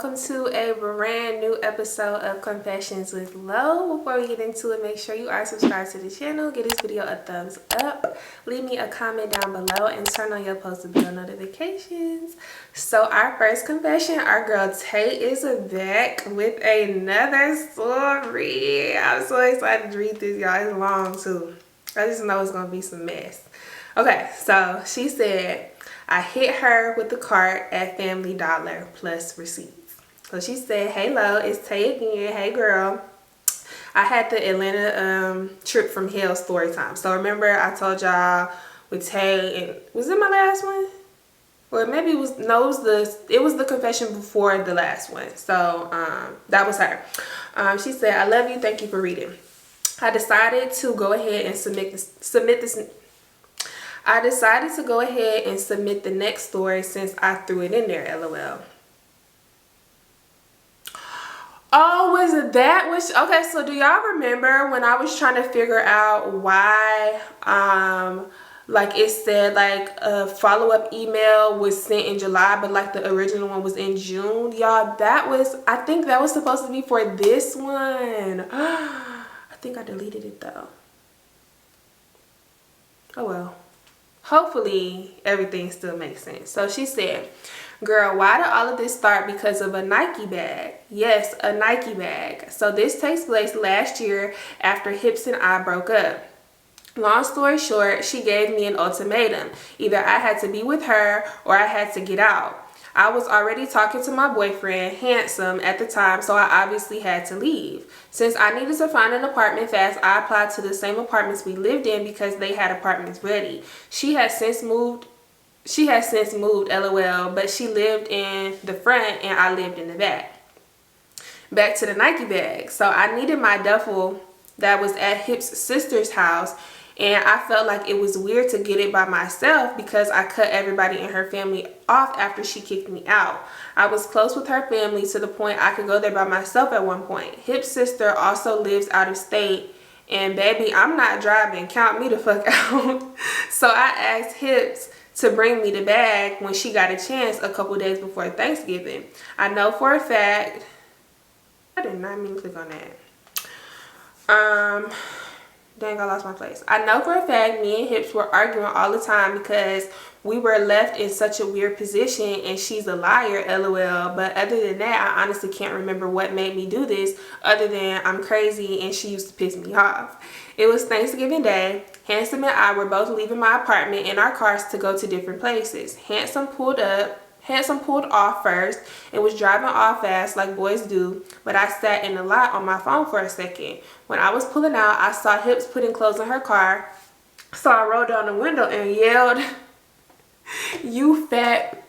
welcome to a brand new episode of Confessions with Lo. Before we get into it, make sure you are subscribed to the channel, give this video a thumbs up, leave me a comment down below, and turn on your post bell notifications. So our first confession, our girl Tay is back with another story. I'm so excited to read this, y'all. It's long too. I just know it's gonna be some mess. Okay, so she said, I hit her with the cart at Family Dollar plus receipts. So she said, hey Lo, it's Tay again. Hey girl. I had the Atlanta trip from hell story time. So remember I told y'all with Tay, and was it my last one? Or maybe it was, no, it was the confession before the last one. So that was her. She said, I love you, thank you for reading. I decided to go ahead and submit the next story since I threw it in there, LOL. Oh, was it that? Okay, so do y'all remember when I was trying to figure out why, like it said like a follow-up email was sent in July, but like the original one was in June? Y'all, I think that was supposed to be for this one. I think I deleted it though. Oh well. Hopefully everything still makes sense. So she said, girl, why did all of this start? Because of a Nike bag. Yes, a Nike bag. So this takes place last year after Hips and I broke up. Long story short, she gave me an ultimatum. Either I had to be with her or I had to get out. I was already talking to my boyfriend, Handsome, at the time, so I obviously had to leave. Since I needed to find an apartment fast, I applied to the same apartments we lived in because they had apartments ready. She has since moved, LOL, but she lived in the front and I lived in the back. Back to the Nike bag. So I needed my duffel that was at Hip's sister's house, and I felt like it was weird to get it by myself because I cut everybody in her family off after she kicked me out. I was close with her family to the point I could go there by myself at one point. Hip's sister also lives out of state, and baby, I'm not driving. Count me the fuck out. So I asked Hips to bring me the bag when she got a chance a couple days before Thanksgiving. I know for a fact, I did not mean to click on that. Dang, I lost my place. I know for a fact me and Hips were arguing all the time because we were left in such a weird position and she's a liar, LOL. But other than that, I honestly can't remember what made me do this other than I'm crazy and she used to piss me off. It was Thanksgiving Day. Handsome and I were both leaving my apartment in our cars to go to different places. Handsome pulled off first and was driving off fast like boys do, but I sat in the lot on my phone for a second. When I was pulling out, I saw Hips putting clothes in her car, so I rolled down the window and yelled, "You fat..."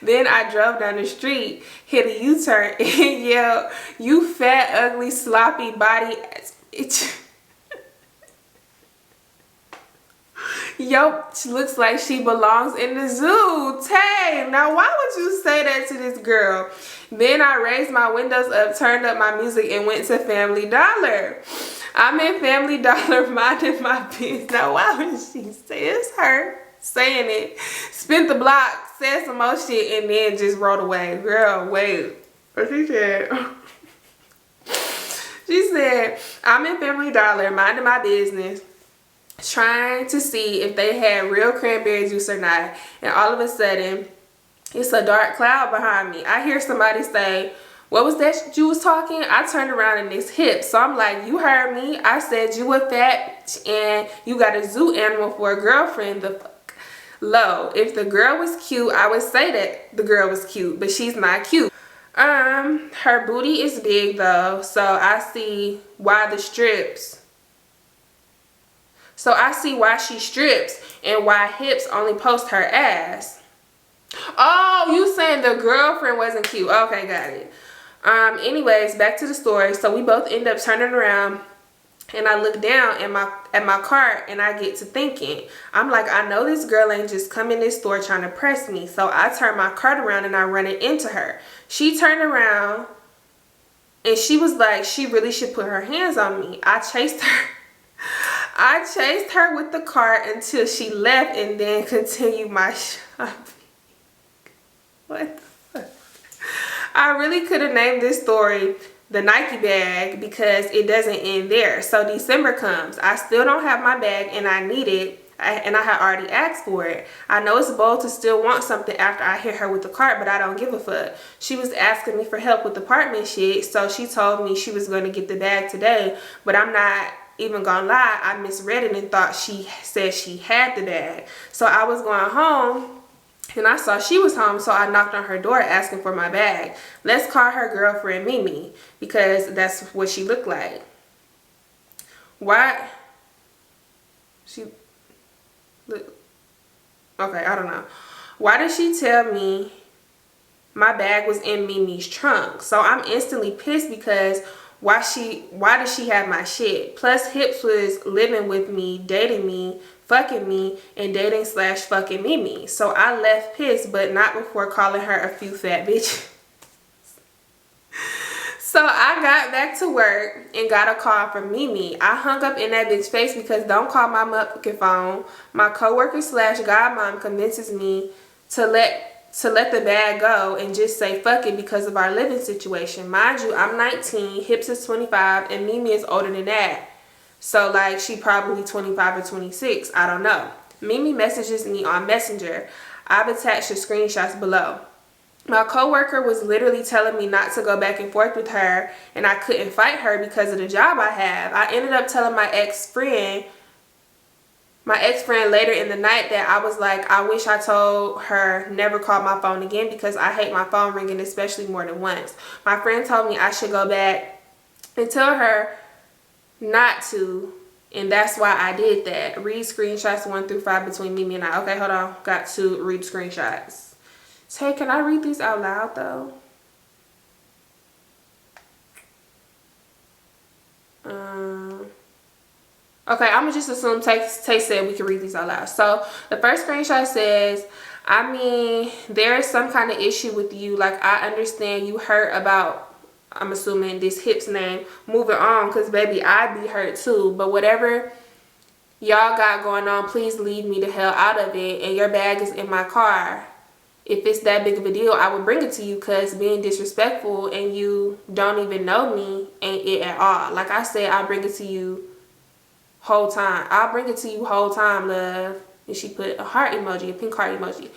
Then I drove down the street, hit a U-turn, and yelled, "You fat, ugly, sloppy body ass bitch." Yo, she looks like she belongs in the zoo. Tay, now why would you say that to this girl? Then I raised my windows up, turned up my music, and went to Family Dollar. I'm in Family Dollar minding my business. Now why would she say it's her saying it? Spent the block, said some more shit, and then just rode away. Girl, wait. What she said? She said, I'm in Family Dollar minding my business, trying to see if they had real cranberry juice or not, and all of a sudden it's a dark cloud behind me. I hear somebody say, "What was that you was talking?" I turned around and it's Hips. So I'm like, "You heard me. I said you a fat and you got a zoo animal for a girlfriend. The fuck?" Lo, if the girl was cute, I would say that the girl was cute, but she's not cute. Her booty is big though, so I see why she strips and why Hips only post her ass. Oh, you saying the girlfriend wasn't cute. Okay, got it. Anyways, back to the story. So we both end up turning around and I look down at my cart and I get to thinking. I'm like, I know this girl ain't just come in this store trying to press me. So I turn my cart around and I run it into her. She turned around and she was like, she really should put her hands on me. I chased her with the cart until she left and then continued my shopping. What the fuck? I really could have named this story the Nike bag because it doesn't end there. So December comes. I still don't have my bag and I need it. And I had already asked for it. I know it's bold to still want something after I hit her with the cart, but I don't give a fuck. She was asking me for help with apartment shit, so she told me she was going to get the bag today, but I'm not even gonna lie, I misread it and thought she said she had the bag. So I was going home and I saw she was home, so I knocked on her door asking for my bag. Let's call her girlfriend Mimi because that's what she looked like. Why? Okay, I don't know. Why did she tell me my bag was in Mimi's trunk? So I'm instantly pissed because why does she have my shit? Plus Hips was living with me, dating me, fucking me, and dating/fucking Mimi. So I left pissed, but not before calling her a few fat bitches. So I got back to work and got a call from Mimi. I hung up in that bitch face because don't call my motherfucking phone. My coworker/godmom convinces me to let the bag go and just say fuck it because of our living situation. Mind you, I'm 19, Hips is 25, and Mimi is older than that. So like she probably 25 or 26, I don't know. Mimi messages me on Messenger. I've attached the screenshots below. My coworker was literally telling me not to go back and forth with her, and I couldn't fight her because of the job I have. I ended up telling my ex-friend later in the night that I was like, I wish I told her never call my phone again because I hate my phone ringing, especially more than once. My friend told me I should go back and tell her not to, and that's why I did that. Read screenshots 1 through 5 between Mimi and I. Okay, hold on. Got to read screenshots. Tay, can I read these out loud though? Okay, I'm gonna just assume Tay said we can read these out loud. So the first screenshot says, I mean, there is some kind of issue with you. Like, I understand you hurt about, I'm assuming this Hips name, moving on, because baby, I'd be hurt too. But whatever y'all got going on, please leave me the hell out of it. And your bag is in my car. If it's that big of a deal, I would bring it to you, because being disrespectful and you don't even know me ain't it at all. Like I said, I'll bring it to you whole time. I'll bring it to you whole time, love. And she put a heart emoji, a pink heart emoji.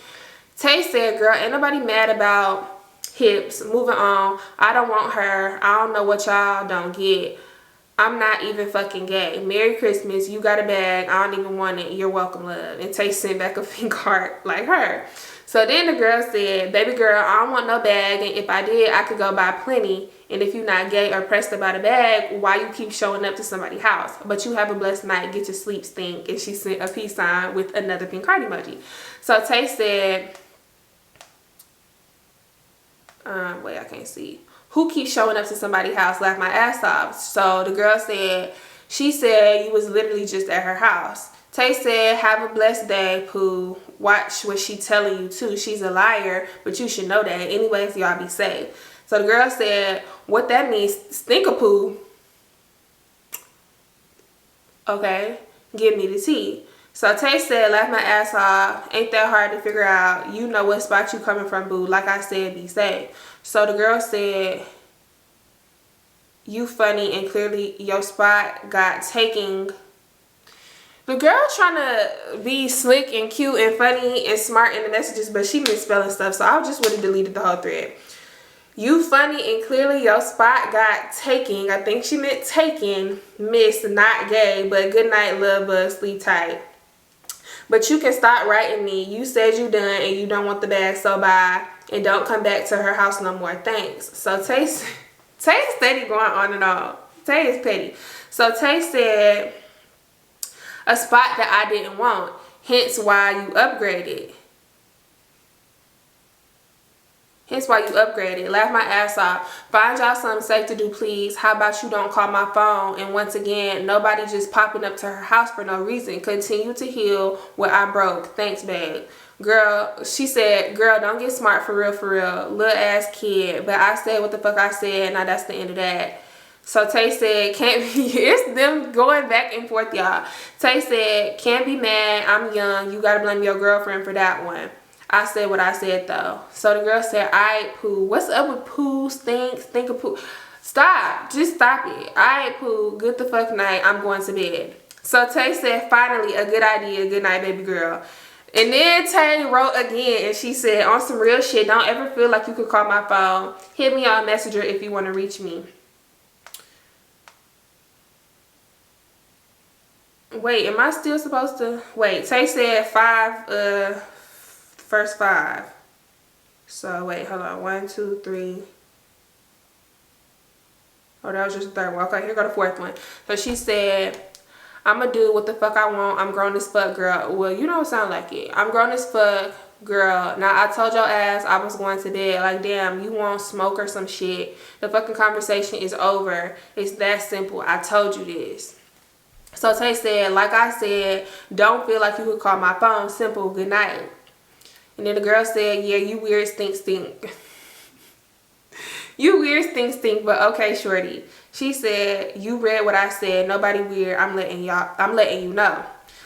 Tay said, girl, ain't nobody mad about Hips. Moving on. I don't want her. I don't know what y'all don't get. I'm not even fucking gay. Merry Christmas. You got a bag. I don't even want it. You're welcome, love. And Tay sent back a pink heart like her. So then the girl said, baby girl, I don't want no bag, and if I did, I could go buy plenty. And if you're not gay or pressed about a bag, why you keep showing up to somebody's house? But you have a blessed night. Get your sleep, stink. And she sent a peace sign with another pink heart emoji. So Tay said, wait, I can't see. Who keeps showing up to somebody's house? Laugh my ass off. So the girl said, she said you was literally just at her house. Tay said, have a blessed day, Pooh. Watch what she telling you too. She's a liar, but you should know that. Anyways, y'all be safe. So the girl said, what that means, stink-a-poo. Okay, give me the tea. So Tay said, laugh my ass off. Ain't that hard to figure out. You know what spot you coming from, boo. Like I said, be safe. So the girl said, you funny and clearly your spot got taken. The girl trying to be slick and cute and funny and smart in the messages, but she misspelling stuff, so I just would have deleted the whole thread. You funny and clearly your spot got taken. I think she meant taken. Miss, not gay, but good night, love bug, sleep tight. But you can stop writing me. You said you done and you don't want the bag, so bye. And don't come back to her house no more. Thanks. So Tay steady going on and on. Tay is petty. So Tay said, a spot that I didn't want. Hence why you upgraded. Laugh my ass off. Find y'all something safe to do, please. How about you don't call my phone? And once again, nobody just popping up to her house for no reason. Continue to heal what I broke. Thanks, babe. Girl, she said, girl, don't get smart for real, for real. Little ass kid. But I said what the fuck I said. Now that's the end of that. So Tay said, can't be, it's them going back and forth, y'all. Tay said, can't be mad, I'm young, you gotta blame your girlfriend for that one. I said what I said though. So the girl said, alright, Pooh. What's up with Pooh? Think of Pooh. Stop. Just stop it. Alright, Pooh. Good the fuck night. I'm going to bed. So Tay said, finally, a good idea. Good night, baby girl. And then Tay wrote again and she said, on some real shit, don't ever feel like you could call my phone. Hit me on Messenger if you want to reach me. Wait, am I still supposed to? Wait, Tay said first 5. So wait, hold on. 1, 2, 3. Oh, that was just the 3rd one. Okay, here go the 4th one. So she said, I'ma do what the fuck I want. I'm grown as fuck, girl. Well, you don't sound like it. I'm grown as fuck, girl. Now, I told your ass I was going to bed. Like, damn, you want smoke or some shit. The fucking conversation is over. It's that simple. I told you this. So Tay said, like I said, don't feel like you could call my phone. Simple. Good night. And then the girl said, yeah, you weird stink. You weird stink, but okay, shorty. She said, you read what I said. Nobody weird. I'm letting you know.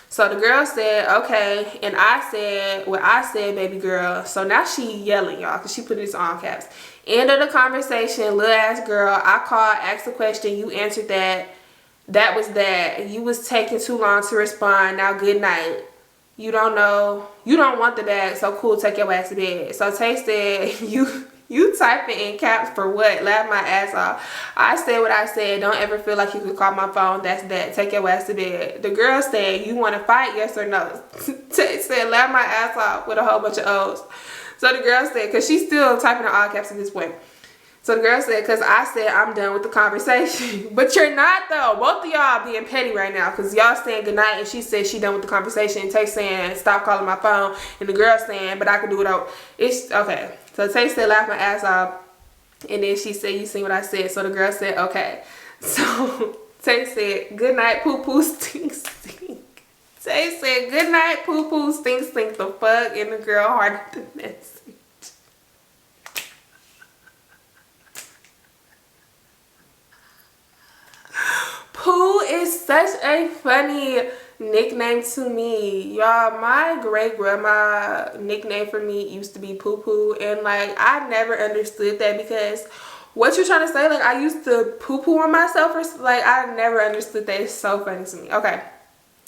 So the girl said, okay. And I said what I said, baby girl. So now she yelling, y'all, because she put this on caps. End of the conversation, little ass girl. I called, asked a question. You answered that. That was that. You was taking too long to respond. Now, good night. You don't know. You don't want the bag. So cool, take your ass to bed. So Tay said, you typing in caps for what? Laugh my ass off. I said what I said. Don't ever feel like you could call my phone. That's that. Take your ass to bed. The girl said, you want to fight? Yes or no? Tay said, laugh my ass off with a whole bunch of O's. So the girl said, because she's still typing in all caps at this point. So the girl said, because I said I'm done with the conversation. But you're not, though. Both of y'all being petty right now. Because y'all saying goodnight and she said she done with the conversation. And Tay saying, stop calling my phone. And the girl saying, but I can do it all. It's okay. So Tay said, laugh my ass off. And then she said, you seen what I said. So the girl said, okay. So Tay said, good night, poo poo, stink, stink. Tay said, good night, poo poo, stink, stink the fuck. And the girl hearted the message. Pooh is such a funny nickname to me. Y'all, my great grandma nickname for me used to be Poo Poo. And like, I never understood that because what you trying to say? Like, I used to poo poo on myself or like, I never understood that. It's so funny to me. Okay.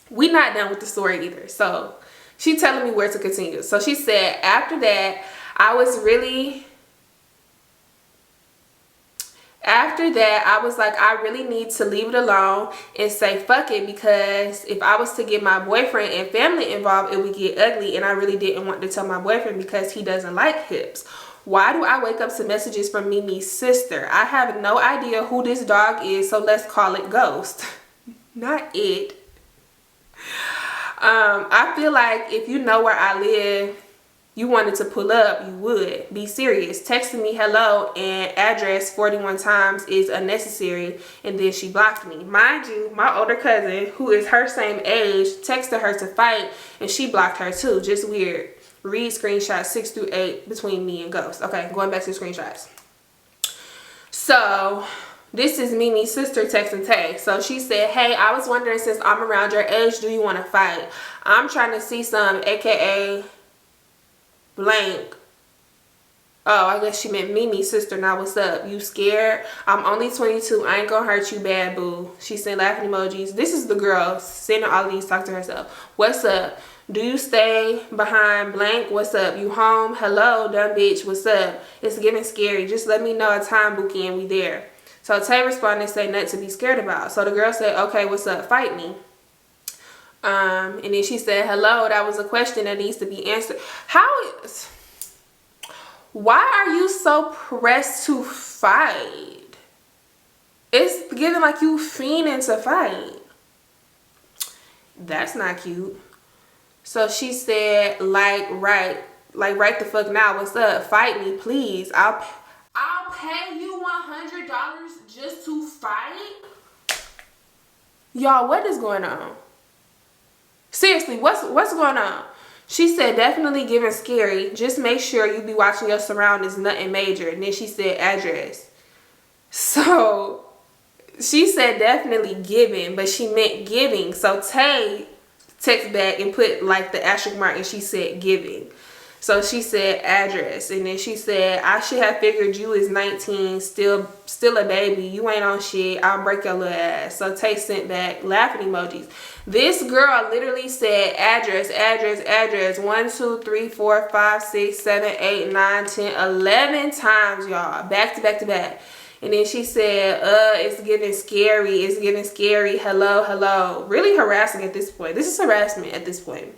We not done with the story either. So she telling me where to continue. So she said, after that, I was like, I really need to leave it alone and say fuck it, because if I was to get my boyfriend and family involved, it would get ugly, and I really didn't want to tell my boyfriend because he doesn't like hips. Why do I wake up to messages from Mimi's sister? I have no idea who this dog is, so let's call it Ghost. Not it. I feel like if you know where I live, you wanted to pull up, you would. Be serious. Texting me hello and address 41 times is unnecessary, and then she blocked me. Mind you, my older cousin, who is her same age, texted her to fight, and she blocked her too. Just weird. Read screenshots 6 through 8 between me and Ghost. Okay, going back to the screenshots. So this is Mimi's sister texting Tay. So she said, hey, I was wondering, since I'm around your age, do you want to fight? I'm trying to see some, aka blank. Oh, I guess she meant Mimi's sister. Now what's up? You scared? I'm only 22. I ain't gonna hurt you bad, boo. She sent laughing emojis. This is the girl sending all these, talk to herself. What's up? Do you stay behind blank? What's up? You home? Hello, dumb bitch. What's up? It's getting scary. Just let me know a time, Bookie, and we there. So Tay responded and said, nothing to be scared about. So the girl said, okay, what's up? Fight me. And then she said, hello, that was a question that needs to be answered. Why are you so pressed to fight? It's giving like you fiending to fight. That's not cute. So she said, right the fuck now, what's up? Fight me, please. I'll pay you $100 just to fight? Y'all, what is going on? Seriously, what's going on? She said, definitely giving scary. Just make sure you be watching your surroundings, nothing major. And then she said, address. So she said definitely giving, but she meant giving. So Tay text back and put like the asterisk mark and she said giving. So she said address, and then she said, I should have figured you is 19, still a baby. You ain't on shit. I'll break your little ass. So Tay sent back laughing emojis. This girl literally said address, address, address 1, 2, 3, 4, 5, 6, 7, 8, 9, 10, 11 times, y'all. Back to back to back. And then she said, it's getting scary. It's getting scary. Hello, hello. Really harassing at this point. This is harassment at this point.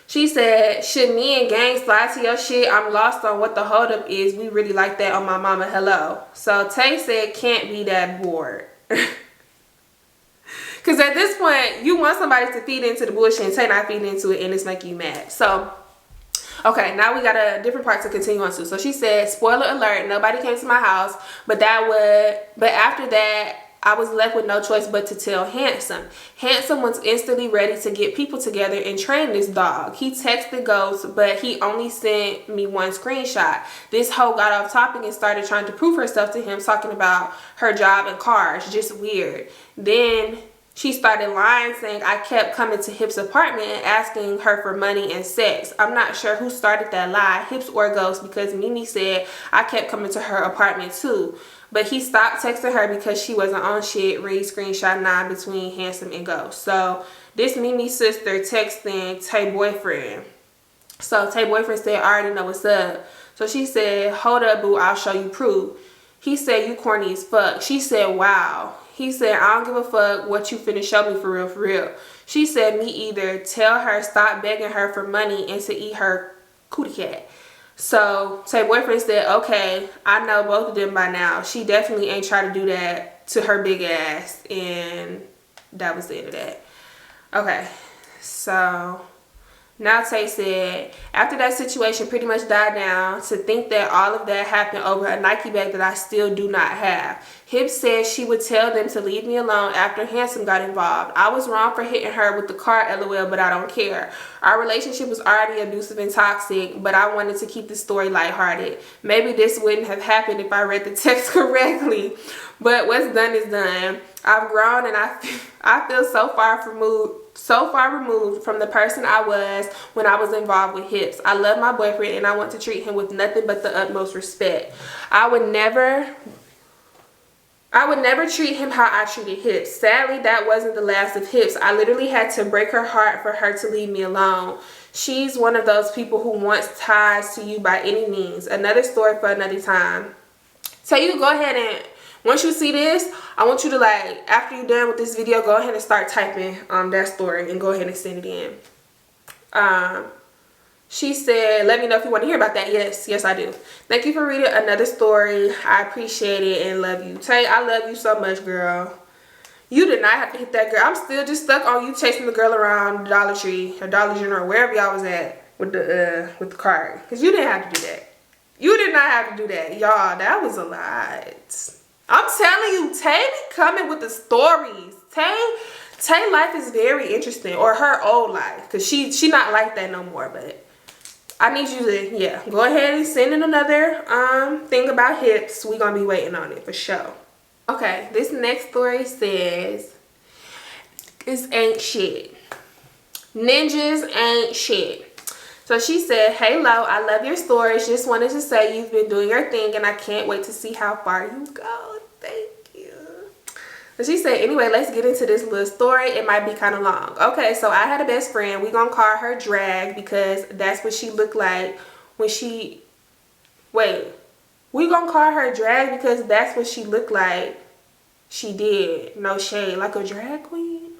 She said, should me and gang slide to your shit? I'm lost on what the holdup is. We really like that on my mama. Hello. So Tay said, can't be that bored. Because at this point, you want somebody to feed into the bullshit and Tay not feeding into it, and it's making you mad. So, okay, now we got a different part to continue on to. So she said, spoiler alert, nobody came to my house, but after that, I was left with no choice but to tell Handsome. Handsome was instantly ready to get people together and train this dog. He texted Ghost, but he only sent me one screenshot. This hoe got off topic and started trying to prove herself to him, talking about her job and cars. Just weird. Then she started lying, saying I kept coming to Hip's apartment and asking her for money and sex. I'm not sure who started that lie, Hips or Ghost, because Mimi said I kept coming to her apartment too. But he stopped texting her because she wasn't on shit. Read screenshot 9 between Handsome and Ghost. So this Mimi's sister texting Tay boyfriend. So Tay boyfriend said, I already know what's up. So she said, hold up, boo, I'll show you proof. He said, you corny as fuck. She said, wow. He said, I don't give a fuck what you finna show me for real, for real. She said, me either. Tell her stop begging her for money and to eat her cootie cat. So Tay boyfriend said, okay, I know both of them by now. She definitely ain't try to do that to her big ass. And that was the end of that. Okay, so now Tay said, after that situation pretty much died down, to think that all of that happened over a Nike bag that I still do not have. Hip said she would tell them to leave me alone after Handsome got involved. I was wrong for hitting her with the car, LOL, but I don't care. Our relationship was already abusive and toxic, but I wanted to keep the story lighthearted. Maybe this wouldn't have happened if I read the text correctly, but what's done is done. I've grown and I feel so far removed from the person I was when I was involved with Hips. I love my boyfriend and I want to treat him with nothing but the utmost respect. I would never treat him how I treated Hips. Sadly, that wasn't the last of Hips. I literally had to break her heart for her to leave me alone. She's one of those people who wants ties to you by any means. Another story for another time. So you go ahead and, once you see this, I want you to, like, after you're done with this video, go ahead and start typing that story and go ahead and send it in. She said, let me know if you want to hear about that. Yes, I do. Thank you for reading another story. I appreciate it and love you. Tay, I love you so much, girl. You did not have to hit that girl. I'm still just stuck on you chasing the girl around Dollar Tree or Dollar General, wherever y'all was at with the cart. Because you didn't have to do that. You did not have to do that. Y'all, that was a lot. I'm telling you, Tay be coming with the stories. Tay life is very interesting, or her old life, because she not like that no more. But I need you to, go ahead and send in another thing about Hips. We gonna be waiting on it for sure. Okay, this next story says, "This ain't shit. Ninjas ain't shit." So she said, hey Lo, I love your stories. Just wanted to say you've been doing your thing and I can't wait to see how far you go. Thank you. So she said, anyway, let's get into this little story. It might be kind of long. Okay, so I had a best friend. We're going to call her Drag because that's what she looked like when she... Wait. We're going to call her Drag because that's what she looked like she did. No shade. Like a drag queen?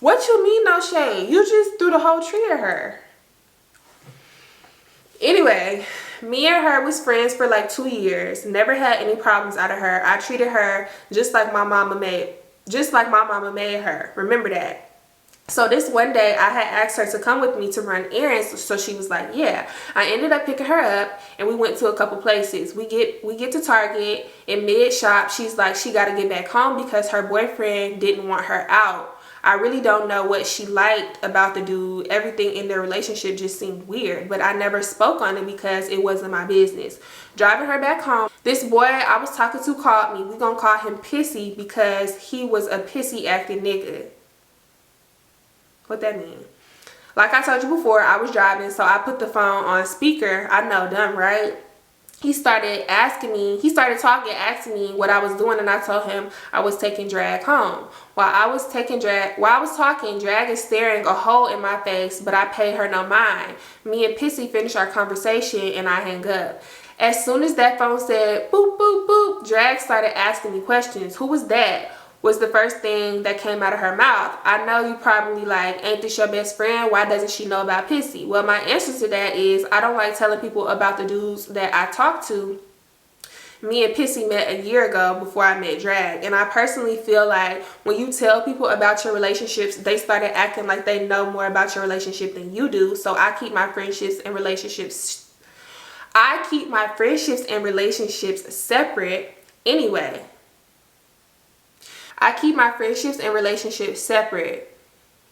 What you mean no shade? You just threw the whole tree at her. Anyway, me and her was friends for like 2 years. Never had any problems out of her. I treated her just like my mama made her. Remember that. So this one day I had asked her to come with me to run errands. So she was like, yeah. I ended up picking her up and we went to a couple places. We get to Target. In mid-shop, she's like, she got to get back home because her boyfriend didn't want her out. I really don't know what she liked about the dude. Everything in their relationship just seemed weird, but I never spoke on it because it wasn't my business. Driving her back home, this boy I was talking to called me. We're going to call him Pissy because he was a pissy acting nigga. What that mean? Like I told you before, I was driving, so I put the phone on speaker. I know, dumb, right? He started asking me, asking me what I was doing, and I told him I was taking drag home. While I was talking, drag is staring a hole in my face, but I paid her no mind. Me and Pissy finished our conversation, and I hang up. As soon as that phone said boop, boop, boop, drag started asking me questions. Who was that? Was the first thing that came out of her mouth. I know you probably like, ain't this your best friend? Why doesn't she know about Pissy? Well, my answer to that is I don't like telling people about the dudes that I talk to. Me and Pissy met a year ago before I met Drag. And I personally feel like when you tell people about your relationships, they started acting like they know more about your relationship than you do. So I keep my friendships and relationships separate anyway.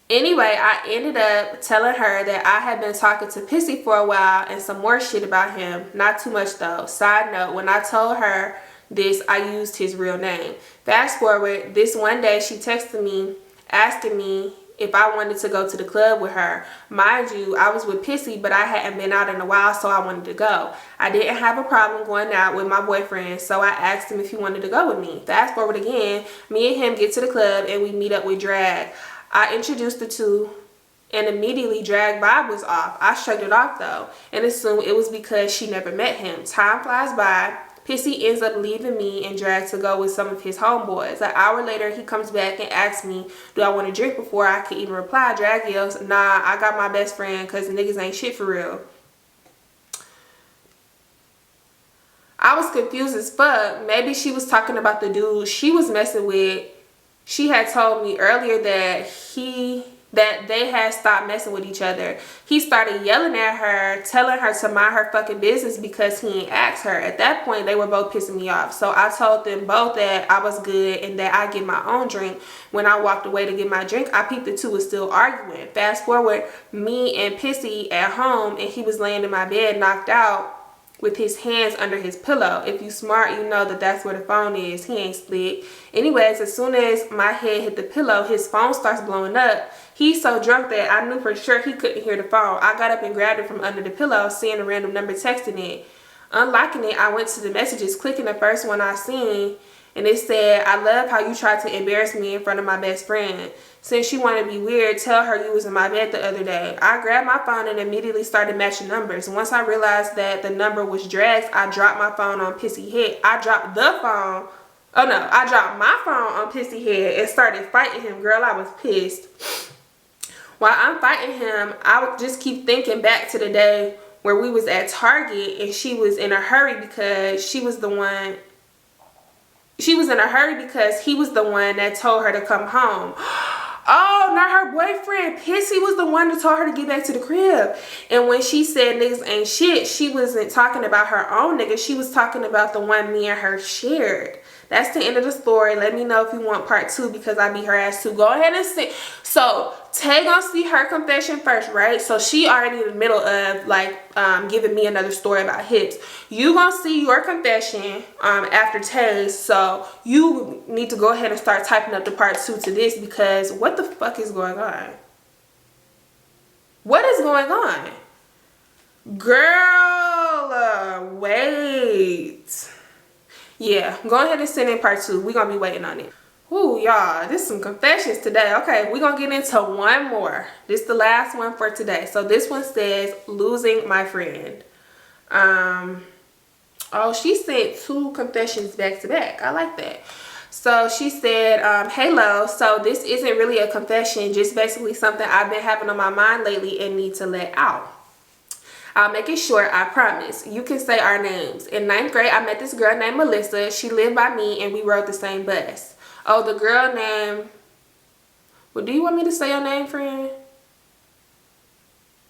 Anyway, I ended up telling her that I had been talking to Pissy for a while and some more shit about him. Not too much though. Side note, when I told her this, I used his real name. Fast forward, this one day she texted me asking me if I wanted to go to the club with her. Mind you, I was with Pissy, but I hadn't been out in a while, so I wanted to go. I didn't have a problem going out with my boyfriend, so I asked him if he wanted to go with me. Fast forward again, me and him get to the club and we meet up with Drag. I introduced the two and immediately Drag vibe was off. I shrugged it off though and assumed it was because she never met him. Time flies by. Pissy ends up leaving me and Drag to go with some of his homeboys. An hour later, he comes back and asks me, do I want to drink? Before I could even reply, Drag yells, nah, I got my best friend because niggas ain't shit for real. I was confused as fuck. Maybe she was talking about the dude she was messing with. She had told me earlier that they had stopped messing with each other. He started yelling at her, telling her to mind her fucking business because he ain't asked her. At that point, they were both pissing me off. So I told them both that I was good and that I get my own drink. When I walked away to get my drink, I peeped the two was still arguing. Fast forward, me and Pissy at home, and he was laying in my bed knocked out with his hands under his pillow. If you smart, you know that that's where the phone is. He ain't slick. Anyways, as soon as my head hit the pillow, his phone starts blowing up. He's so drunk that I knew for sure he couldn't hear the phone. I got up and grabbed it from under the pillow, seeing a random number texting it. Unlocking it, I went to the messages, clicking the first one I seen, and it said, I love how you tried to embarrass me in front of my best friend. Since you want to be weird, tell her you was in my bed the other day. I grabbed my phone and immediately started matching numbers. Once I realized that the number was Drag's, I dropped my phone on Pissy Head. I dropped my phone on Pissy Head and started fighting him. Girl, I was pissed. While I'm fighting him, I would just keep thinking back to the day where we was at Target and she was in a hurry because he was the one that told her to come home. Oh, not her boyfriend. Pissy was the one that told her to get back to the crib. And when she said niggas ain't shit, she wasn't talking about her own nigga. She was talking about the one me and her shared. That's the end of the story. Let me know if you want part 2 because I beat her ass too. Go ahead and see. So Tay gonna see her confession first, right? So she already in the middle of like giving me another story about hips. You gonna see your confession after Tay's. So you need to go ahead and start typing up the part 2 to this because what the fuck is going on? What is going on? Girl, wait. Yeah, go ahead and send in part 2. We're gonna be waiting on it. Ooh, y'all, this is some confessions today. Okay, we're gonna get into one more. This is the last one for today. So this one says, losing my friend. Oh, she sent 2 confessions back to back. I like that. So she said, hey Lo, so this isn't really a confession, just basically something I've been having on my mind lately and need to let out. I'll make it short, I promise. You can say our names. In 9th grade, I met this girl named Melissa. She lived by me and we rode the same bus. Oh, the girl named... Well, do you want me to say your name, friend?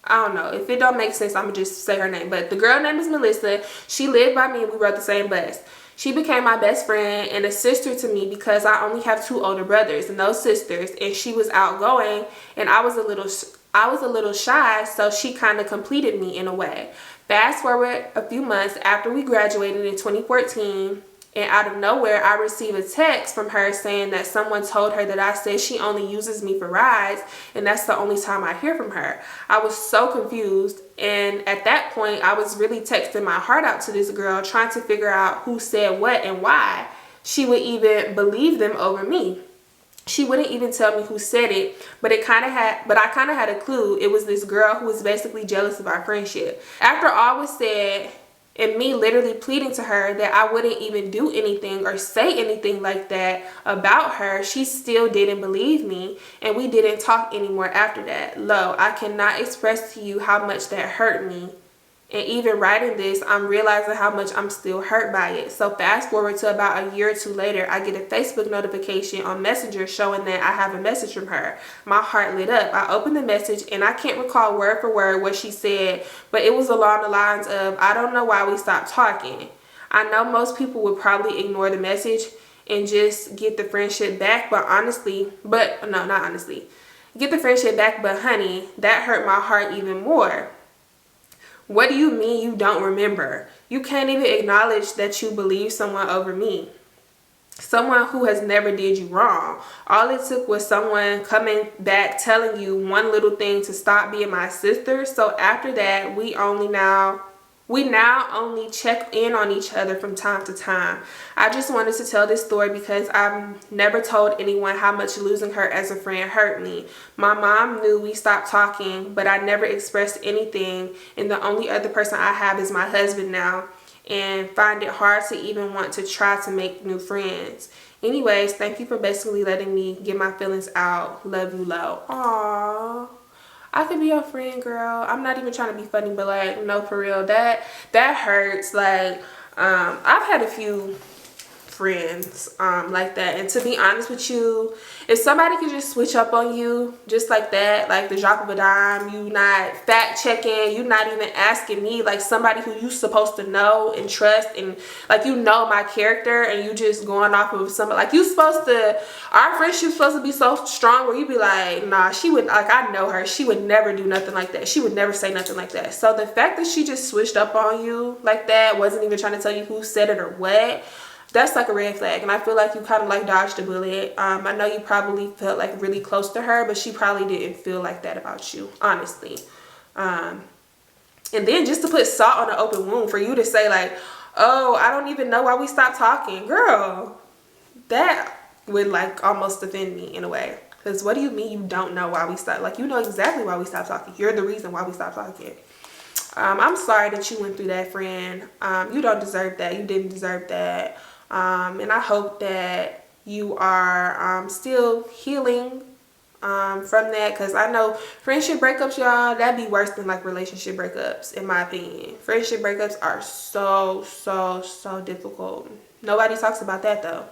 I don't know. If it don't make sense, I'm going to just say her name. But the girl name is Melissa. She lived by me and we rode the same bus. She became my best friend and a sister to me because I only have 2 older brothers, no sisters. And she was outgoing and I was a little shy, so she kind of completed me in a way. Fast forward a few months after we graduated in 2014, And out of nowhere, I received a text from her saying that someone told her that I said she only uses me for rides, and that's the only time I hear from her. I was so confused, and at that point, I was really texting my heart out to this girl, trying to figure out who said what and why she would even believe them over me. She wouldn't even tell me who said it, but I kind of had a clue. It was this girl who was basically jealous of our friendship. After all was said, and me literally pleading to her that I wouldn't even do anything or say anything like that about her, she still didn't believe me, and we didn't talk anymore after that. Lo, I cannot express to you how much that hurt me. And even writing this, I'm realizing how much I'm still hurt by it. So fast forward to about a year or two later, I get a Facebook notification on Messenger showing that I have a message from her. My heart lit up. I opened the message, and I can't recall word for word what she said, but it was along the lines of, I don't know why we stopped talking. I know most people would probably ignore the message and just get the friendship back, get the friendship back, but honey, that hurt my heart even more. What do you mean you don't remember? You can't even acknowledge that you believe someone over me. Someone who has never did you wrong. All it took was someone coming back telling you one little thing to stop being my sister. So after that, we now only check in on each other from time to time. I just wanted to tell this story because I've never told anyone how much losing her as a friend hurt me. My mom knew we stopped talking, but I never expressed anything, and the only other person I have is my husband now, and find it hard to even want to try to make new friends. Anyways, thank you for basically letting me get my feelings out. Love you, Lo. Aww. I could be your friend, girl. I'm not even trying to be funny, but like, no, for real, that hurts. Like, I've had a few friends like that, and to be honest with you, if somebody could just switch up on you just like that, like the drop of a dime, you not fact checking, you not even asking me, like somebody who you supposed to know and trust, and like, you know my character, and you just going off of somebody, like, our friendship's supposed to be so strong where you be like, nah, she would, like, I know her, she would never do nothing like that, she would never say nothing like that. So the fact that she just switched up on you like that, wasn't even trying to tell you who said it or what, that's like a red flag. And I feel like you kind of like dodged a bullet. I know you probably felt like really close to her, but she probably didn't feel like that about you, honestly. And then just to put salt on an open wound for you to say like, oh, I don't even know why we stopped talking. Girl, that would like almost offend me in a way. Because what do you mean you don't know why we stopped? Like, you know exactly why we stopped talking. You're the reason why we stopped talking. I'm sorry that you went through that, friend. You don't deserve that. You didn't deserve that. And I hope that you are still healing from that, because I know friendship breakups, y'all, that'd be worse than like relationship breakups, in my opinion. Friendship breakups are so difficult. Nobody talks about that though.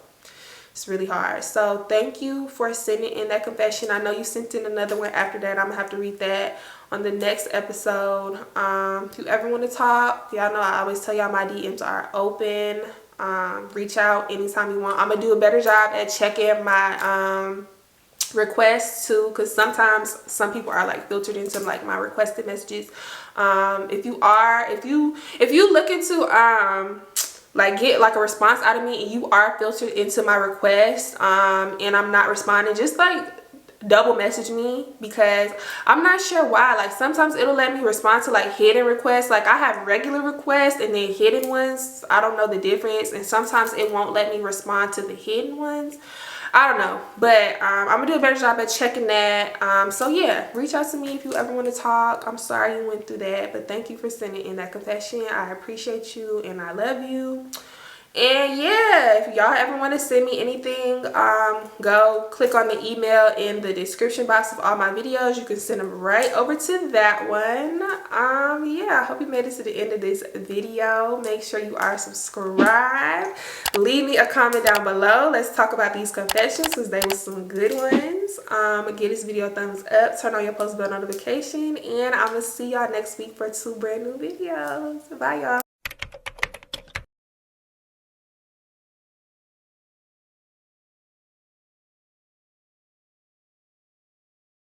It's really hard. So thank you for sending in that confession. I know you sent in another one after that. I'm gonna have to read that on the next episode. If you ever want to talk, y'all know I always tell y'all my DMs are open. Reach out anytime you want. I'm gonna do a better job at checking my requests too, because sometimes some people are like filtered into like my requested messages. If you looking to like get like a response out of me and you are filtered into my request and I'm not responding, just like double message me, because I'm not sure why. Like, sometimes it'll let me respond to like hidden requests. Like, I have regular requests and then hidden ones. I don't know the difference, and sometimes it won't let me respond to the hidden ones. I don't know, but I'm gonna do a better job at checking that. So yeah, reach out to me if you ever want to talk. I'm sorry you went through that, but thank you for sending in that confession. I appreciate you and I love you. And yeah, if y'all ever want to send me anything, go click on the email in the description box of all my videos. You can send them right over to that one. Yeah, I hope you made it to the end of this video. Make sure you are subscribed. Leave me a comment down below. Let's talk about these confessions, because they were some good ones. Give this video a thumbs up, turn on your post bell notification, and I'm gonna see y'all next week for 2 brand new videos. Bye, y'all.